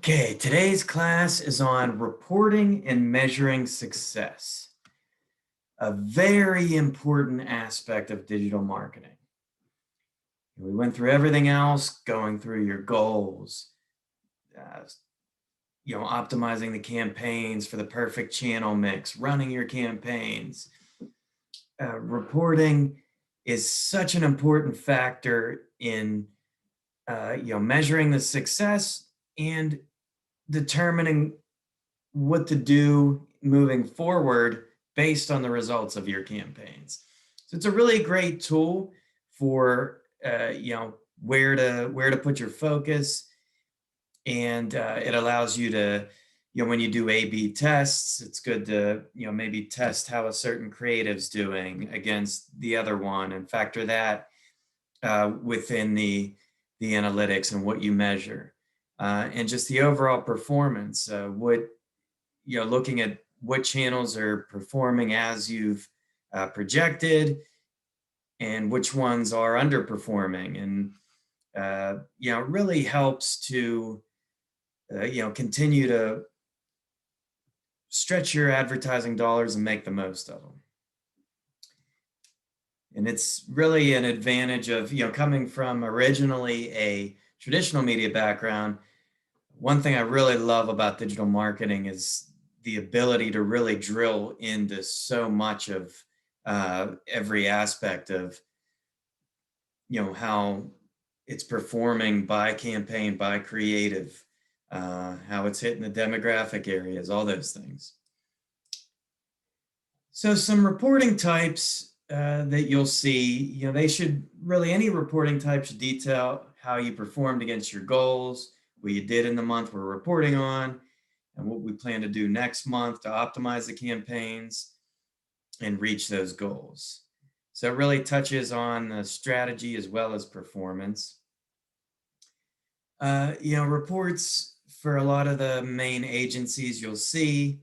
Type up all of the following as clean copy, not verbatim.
Okay, today's class is on reporting and measuring success, a very important aspect of digital marketing. We went through everything else, going through your goals, uh, optimizing the campaigns for the perfect channel mix, running your campaigns. Reporting is such an important factor in measuring the success and determining what to do moving forward based on the results of your campaigns. So it's a really great tool for where to put your focus, and it allows you to when you do A/B tests, it's good to maybe test how a certain creative's doing against the other one and factor that within the analytics and what you measure, and just the overall performance. Looking at what channels are performing as you've projected and which ones are underperforming. And, it really helps to, continue to stretch your advertising dollars and make the most of them. And it's really an advantage of, coming from originally a traditional media background. One thing I really love about digital marketing is the ability to really drill into so much of every aspect of how it's performing by campaign, by creative, how it's hitting the demographic areas, all those things. So some reporting types that you'll see, they should really, any reporting type should detail how you performed against your goals, what you did in the month we're reporting on, and what we plan to do next month to optimize the campaigns and reach those goals. So it really touches on the strategy as well as performance. Reports for a lot of the main agencies you'll see,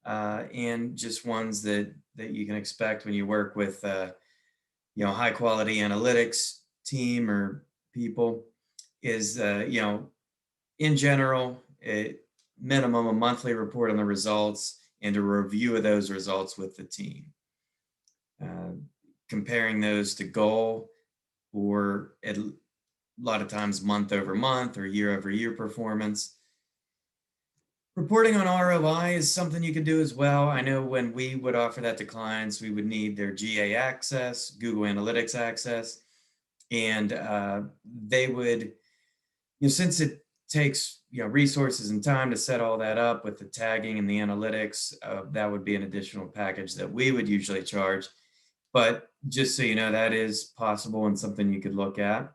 and just ones that you can expect when you work with high quality analytics team or people, is in general, minimum a monthly report on the results and a review of those results with the team. Comparing those to goal, or a lot of times month over month or year over year performance. Reporting on ROI is something you can do as well. I know when we would offer that to clients, we would need their GA access, Google Analytics access, and they would, since it takes resources and time to set all that up with the tagging and the analytics, that would be an additional package that we would usually charge. But just so you know, that is possible and something you could look at.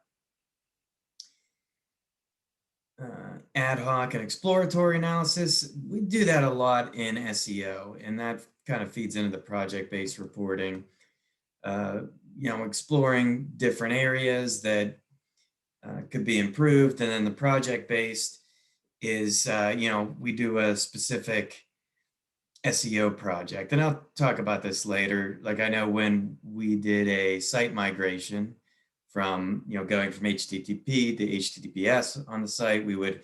Ad hoc and exploratory analysis, we do that a lot in SEO, and that kind of feeds into the project-based reporting. Exploring different areas that could be improved, and then the project-based is, we do a specific SEO project, and I'll talk about this later. Like, I know when we did a site migration from, going from HTTP to HTTPS on the site, we would,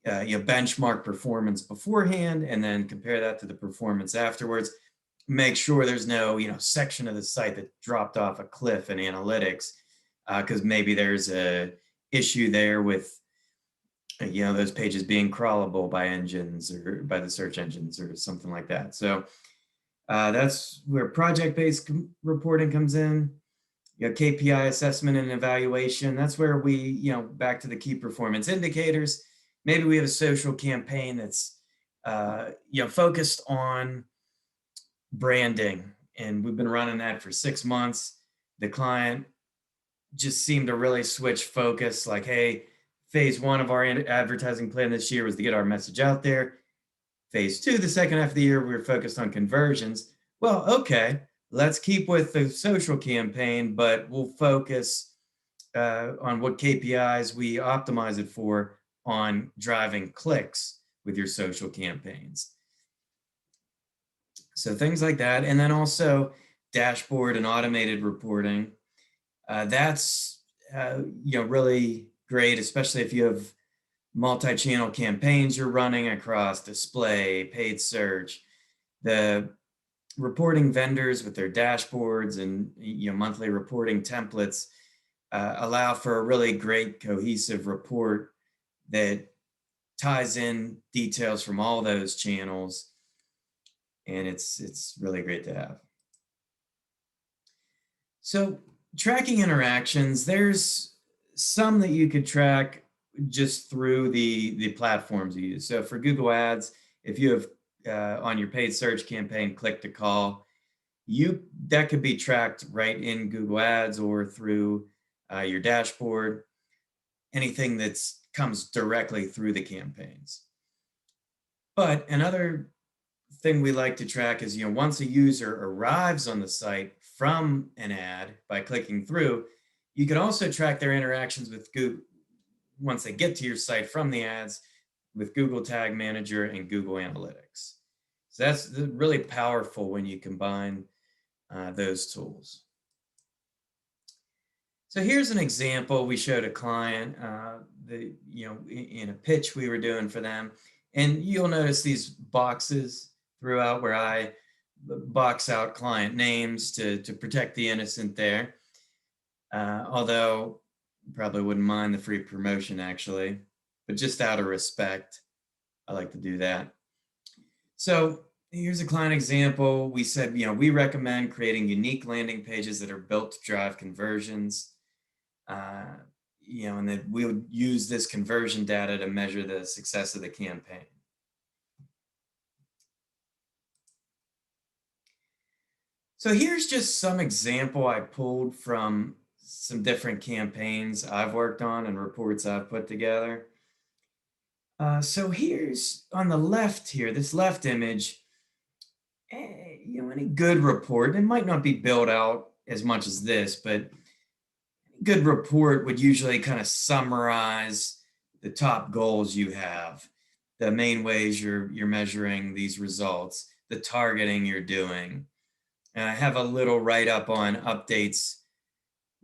benchmark performance beforehand and then compare that to the performance afterwards. Make sure there's no, section of the site that dropped off a cliff in analytics, because maybe there's a issue there with, those pages being crawlable by engines or by the search engines or something like that. So that's where project-based reporting comes in. KPI assessment and evaluation. That's where we, back to the key performance indicators. Maybe we have a social campaign that's, focused on branding, and we've been running that for 6 months. The client just seemed to really switch focus. Like, hey, phase 1 of our advertising plan this year was to get our message out there. Phase 2, the second half of the year, we were focused on conversions. Well, okay, let's keep with the social campaign, but we'll focus on what KPIs we optimize it for on driving clicks with your social campaigns. So things like that. And then also dashboard and automated reporting. That's really great, especially if you have multi-channel campaigns you're running across display, paid search, the reporting vendors with their dashboards and monthly reporting templates allow for a really great cohesive report that ties in details from all those channels, and it's really great to have. So tracking interactions, there's some that you could track just through the platforms you use. So for Google Ads, if you have on your paid search campaign, click to call, that could be tracked right in Google Ads or through your dashboard, anything that comes directly through the campaigns. But another thing we like to track is, once a user arrives on the site from an ad by clicking through, you can also track their interactions with Google once they get to your site from the ads with Google Tag Manager and Google Analytics. So that's really powerful when you combine those tools. So here's an example we showed a client, in a pitch we were doing for them. And you'll notice these boxes throughout where I box out client names to protect the innocent there. Although you probably wouldn't mind the free promotion actually, but just out of respect, I like to do that. So here's a client example. We said, we recommend creating unique landing pages that are built to drive conversions. And that we'll use this conversion data to measure the success of the campaign. So here's just some example I pulled from some different campaigns I've worked on and reports I've put together. So here's on the left here, this left image, any good report, it might not be built out as much as this, but good report would usually kind of summarize the top goals you have, the main ways you're measuring these results, the targeting you're doing. And I have a little write-up on updates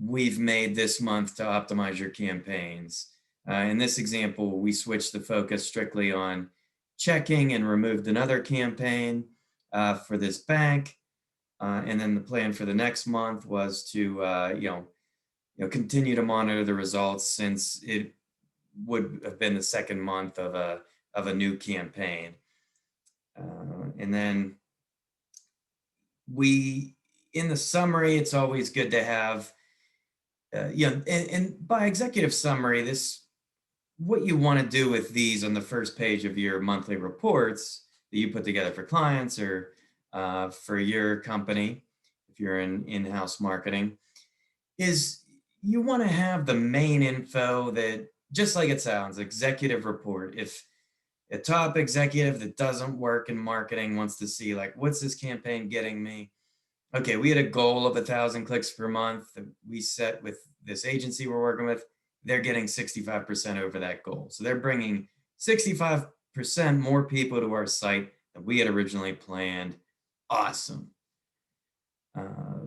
we've made this month to optimize your campaigns. In this example, we switched the focus strictly on checking and removed another campaign for this bank. And then the plan for the next month was to continue to monitor the results, since it would have been the second month of a new campaign. And then in the summary, it's always good to have, and by executive summary, what you want to do with these on the first page of your monthly reports that you put together for clients or for your company, if you're in-house marketing, is you want to have the main info that, just like it sounds, executive report. If a top executive that doesn't work in marketing wants to see, like, what's this campaign getting me? Okay, we had a goal of 1,000 clicks per month that we set with this agency we're working with. They're getting 65% over that goal. So they're bringing 65% more people to our site than we had originally planned. Awesome.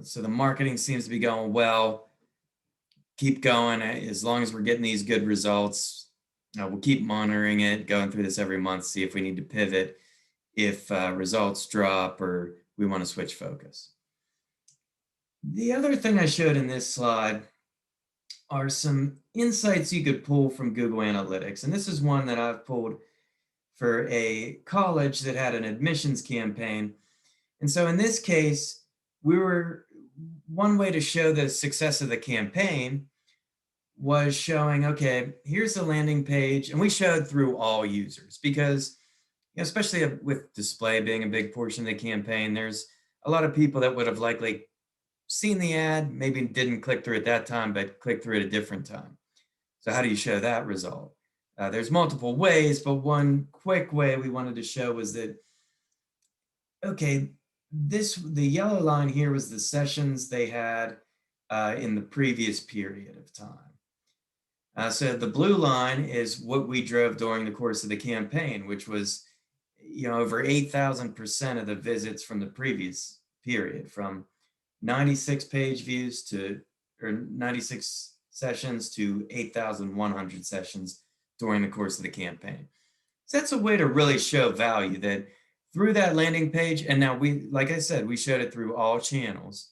So the marketing seems to be going well. Keep going. As long as we're getting these good results, we'll keep monitoring it, going through this every month, see if we need to pivot, if results drop or we want to switch focus. The other thing I showed in this slide are some insights you could pull from Google Analytics. And this is one that I've pulled for a college that had an admissions campaign. And so in this case, one way to show the success of the campaign was showing, okay, here's the landing page. And we showed through all users because, especially with display being a big portion of the campaign, there's a lot of people that would have likely seen the ad, maybe didn't click through at that time, but clicked through at a different time. So how do you show that result? There's multiple ways, but one quick way we wanted to show was that, okay, the yellow line here was the sessions they had in the previous period of time. So the blue line is what we drove during the course of the campaign, which was over 8,000% of the visits from the previous period, from 96 page views or 96 sessions to 8,100 sessions during the course of the campaign. So that's a way to really show value, that through that landing page, and now like I said, we showed it through all channels,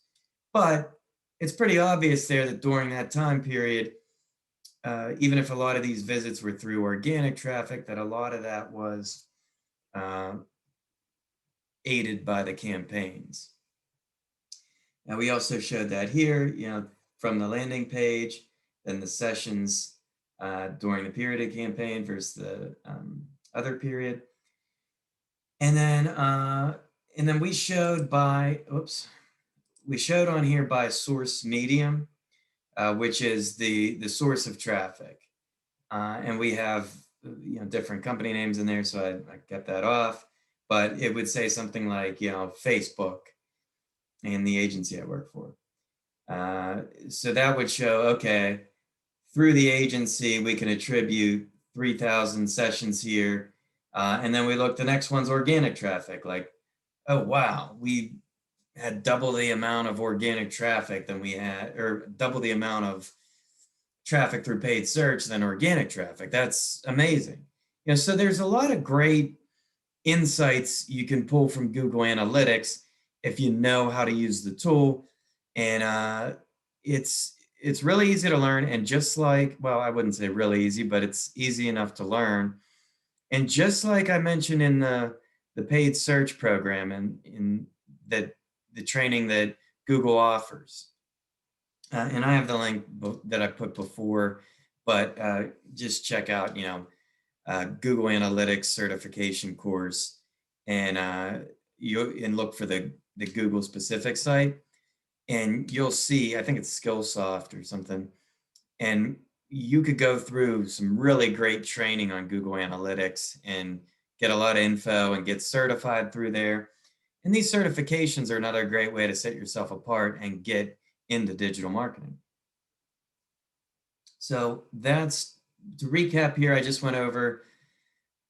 but it's pretty obvious there that during that time period, even if a lot of these visits were through organic traffic, that a lot of that was aided by the campaigns. Now we also showed that here, from the landing page, then the sessions during the period of campaign versus the other period. And then we showed we showed on here by source medium, which is the source of traffic. And we have different company names in there, so I kept that off. But it would say something like Facebook and the agency I work for. So that would show, okay, through the agency we can attribute 3,000 sessions here. And then we look, the next one's organic traffic, like, oh wow, we had double the amount of organic traffic than we had, or double the amount of traffic through paid search than organic traffic. That's amazing. So there's a lot of great insights you can pull from Google Analytics if you know how to use the tool. And it's really easy to learn. And just like, well, I wouldn't say really easy, but it's easy enough to learn. And just like I mentioned in the paid search program and in that the training that Google offers, and I have the link that I put before, but just check out, Google Analytics certification course, and look for the Google specific site, and you'll see, I think it's Skillsoft or something, and you could go through some really great training on Google Analytics and get a lot of info and get certified through there. And these certifications are another great way to set yourself apart and get into digital marketing. So that's, to recap here, I just went over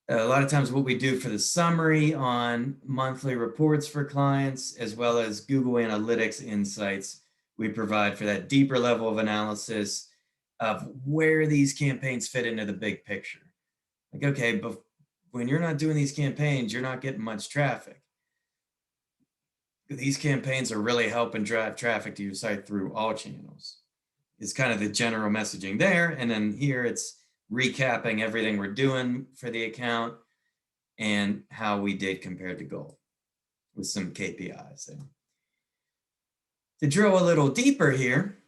a lot of times what we do for the summary on monthly reports for clients, as well as Google Analytics insights we provide for that deeper level of analysis of where these campaigns fit into the big picture. Like, okay, but when you're not doing these campaigns, you're not getting much traffic. These campaigns are really helping drive traffic to your site through all channels. It's kind of the general messaging there. And then here it's recapping everything we're doing for the account and how we did compared to goal with some KPIs there. To drill a little deeper here,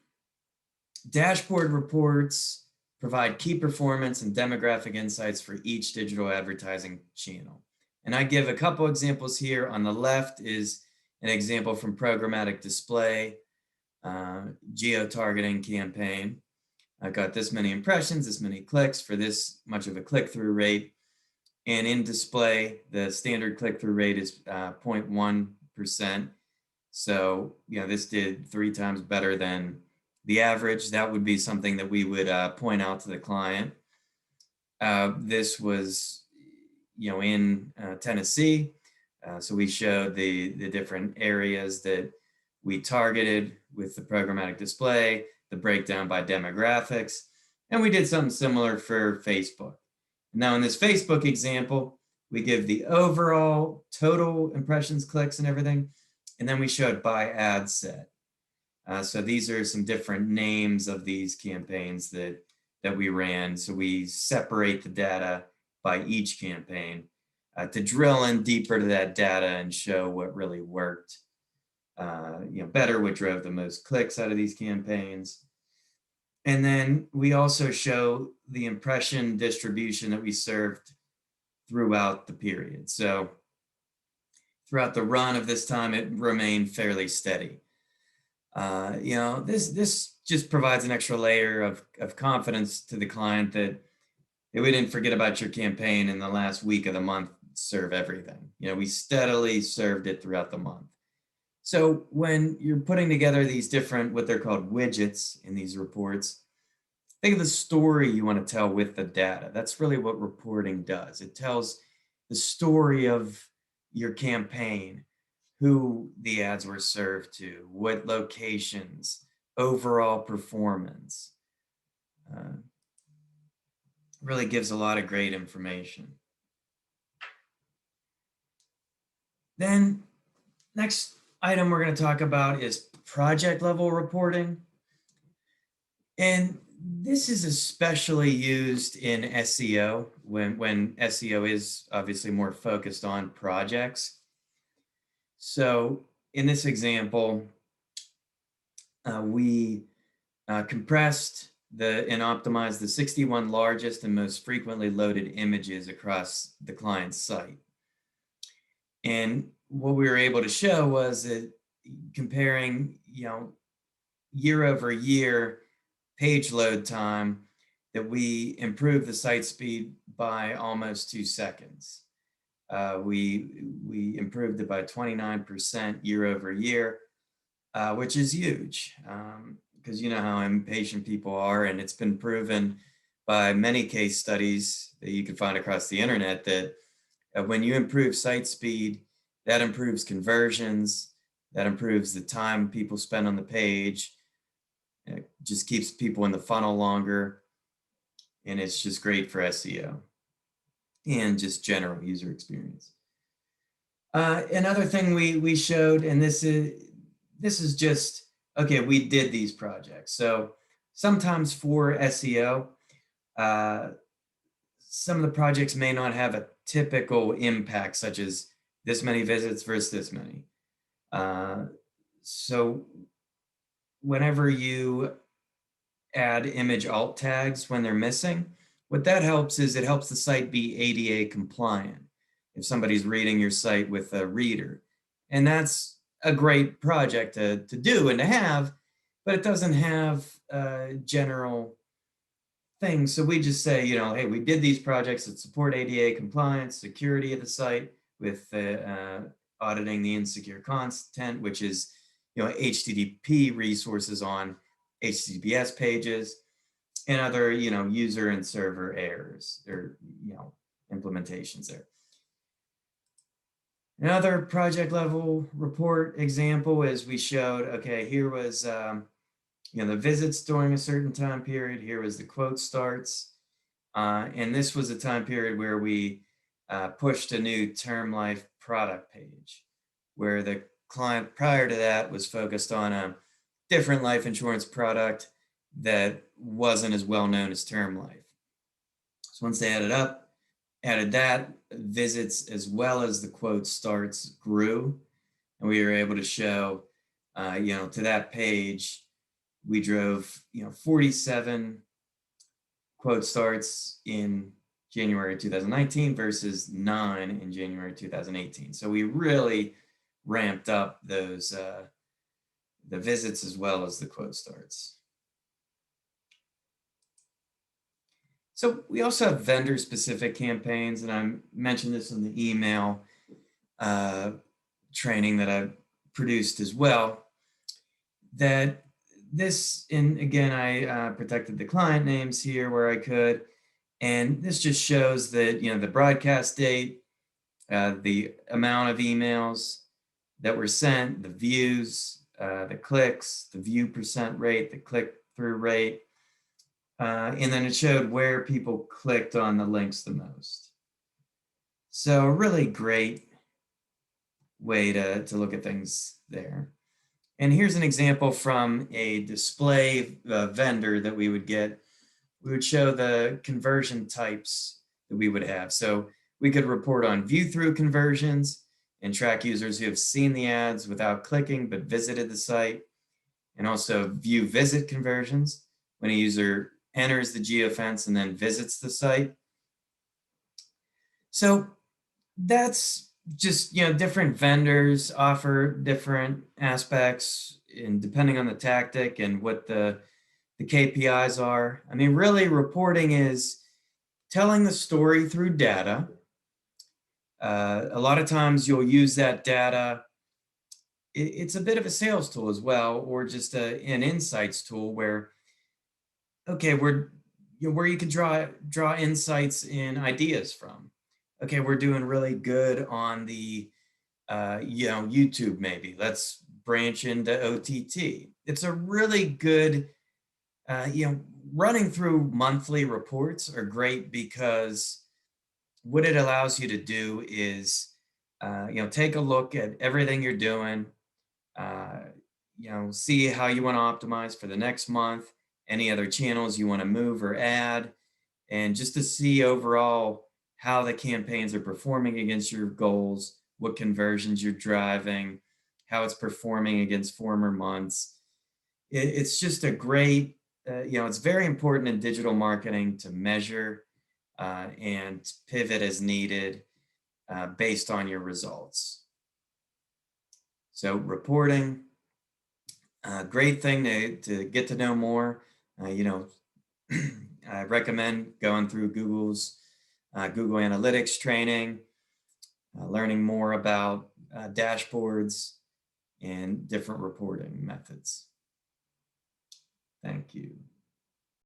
dashboard reports provide key performance and demographic insights for each digital advertising channel. And I give a couple examples here. On the left is an example from programmatic display, geo-targeting campaign. I got this many impressions, this many clicks for this much of a click-through rate. And in display, the standard click-through rate is 0.1%. So, this did 3 times better than the average. That would be something that we would point out to the client. This was, in Tennessee. So we showed the different areas that we targeted with the programmatic display, the breakdown by demographics, and we did something similar for Facebook. Now in this Facebook example, we give the overall total impressions, clicks, and everything, and then we showed by ad set. So these are some different names of these campaigns that we ran. So we separate the data by each campaign to drill in deeper to that data and show what really worked better, what drove the most clicks out of these campaigns. And then we also show the impression distribution that we served throughout the period. So throughout the run of this time, it remained fairly steady. This just provides an extra layer of confidence to the client that we didn't forget about your campaign in the last week of the month, serve everything. We steadily served it throughout the month. So when you're putting together these different, what they're called widgets in these reports, think of the story you want to tell with the data. That's really what reporting does. It tells the story of your campaign, who the ads were served to, what locations, overall performance, really gives a lot of great information. Then next item we're going to talk about is project level reporting. And this is especially used in SEO when SEO is obviously more focused on projects. So in this example, we compressed and optimized the 61 largest and most frequently loaded images across the client's site. And what we were able to show was that comparing, year over year page load time, that we improved the site speed by almost 2 seconds. We improved it by 29% year over year, which is huge, because you know how impatient people are, and it's been proven by many case studies that you can find across the internet that when you improve site speed, that improves conversions, that improves the time people spend on the page. It just keeps people in the funnel longer, and it's just great for SEO and just general user experience. Another thing we showed, and this is just, okay, we did these projects. So sometimes for SEO, some of the projects may not have a typical impact, such as this many visits versus this many. So whenever you add image alt tags when they're missing, what that helps is it helps the site be ADA compliant if somebody's reading your site with a reader. And that's a great project to do and to have, but it doesn't have general things. So we just say, hey, we did these projects that support ADA compliance, security of the site with auditing the insecure content, which is, HTTP resources on HTTPS pages, and other, user and server errors or, implementations there. Another project level report example is we showed, okay, here was, the visits during a certain time period. Here was the quote starts. And this was a time period where we pushed a new term life product page, where the client prior to that was focused on a different life insurance product that wasn't as well known as term life. So once they added that, visits as well as the quote starts grew, and we were able to show, to that page, we drove, 47 quote starts in January 2019 versus 9 in January 2018. So we really ramped up those the visits as well as the quote starts. So we also have vendor-specific campaigns, and I mentioned this in the email training that I produced as well, that this, and again, I protected the client names here where I could, and this just shows that, the broadcast date, the amount of emails that were sent, the views, the clicks, the view percent rate, the click-through rate, and then it showed where people clicked on the links the most. So a really great way to look at things there. And here's an example from a display vendor that we would get. We would show the conversion types that we would have. So we could report on view-through conversions and track users who have seen the ads without clicking but visited the site, and also view-visit conversions when a user enters the geofence and then visits the site. So that's just, different vendors offer different aspects, and depending on the tactic and what the KPIs are. I mean, really, reporting is telling the story through data. A lot of times you'll use that data. It's a bit of a sales tool as well, or just an insights tool where, okay, where you can draw insights and ideas from. Okay, we're doing really good on the, YouTube maybe. Let's branch into OTT. It's a really good, running through monthly reports are great because what it allows you to do is, take a look at everything you're doing, uh, see how you want to optimize for the next month, any other channels you want to move or add, and just to see overall how the campaigns are performing against your goals, what conversions you're driving, how it's performing against former months. It's just a great, it's very important in digital marketing to measure and pivot as needed based on your results. So reporting, great thing to get to know more. I recommend going through Google Analytics training, learning more about dashboards and different reporting methods. Thank you.